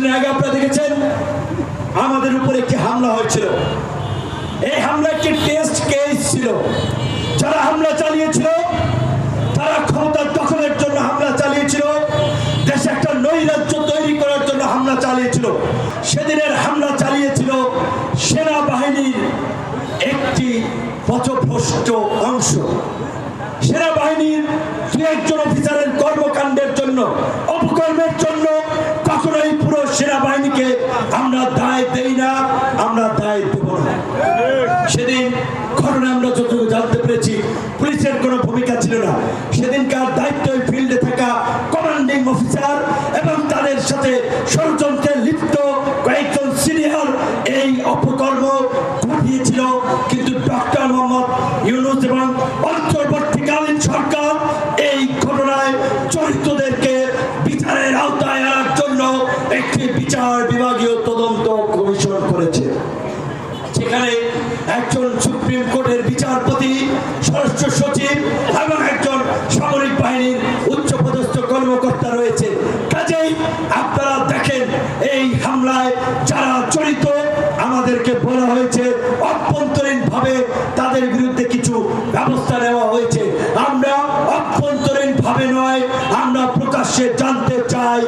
কিছুদিন আগে আপনারা দেখেছেন আমাদের উপরে একটি হামলা হয়েছিল। এই হামলা একটি টেস্ট কেস ছিল। যারা হামলা চালিয়েছিল তারা ক্ষমতা দখলের জন্য হামলা চালিয়েছিল, দেশে একটা নৈরাজ্য তৈরি করার জন্য হামলা চালিয়েছিল। সেদিনের হামলা চালিয়েছিল সেনাবাহিনীর একটি পথভ্রষ্ট অংশ। সেনাবাহিনীর দু একজন অফিসারের কর্মকাণ্ডের জন্য, অপকর্মের জন্য কখনোই পুরো সেনাবাহিনীকে আমরা দায় দেই না, আমরা দায় দেব না। সেদিন ঘটনা আমরা যতটুকু জানতে পেরেছি পুলিশের কোনো ভূমিকা ছিল না। সেদিনকার দায়িত্ব ফিল্ডে থাকা কমান্ডিং অফিসার এবং তাদের সাথে ষড়যন্ত্রে লিপ্ত কয়েকজন সিনিয়র এই অপকর্ম ঘটিয়েছিল। কিন্তু ডক্টর মোহাম্মদ ইউনূস এবং অন্তর্বর্তীকালীন সরকার এই ঘটনায় জড়িতদেরকে বিচারের আওতায় আনার জন্য একটি বিচার বিভাগীয় তদন্ত কমিশন করেছে। সেখানে একজন সুপ্রিম কোর্টের বিচারপতি, স্বরাষ্ট্র সচিব এবং একজন সামরিক বাহিনীর উচ্চপদস্থ কর্মকর্তা রয়েছে। কাজেই আপনারা দেখেন এই হামলায় যারা জড়িত আমাদেরকে বলা হয়েছে অভ্যন্তরীণভাবে তাদের বিরুদ্ধে কিছু ব্যবস্থা নেওয়া হয়েছে। আমরা অভ্যন্তরীণভাবে নয়, আমরা প্রকাশ্যে জানতে চাই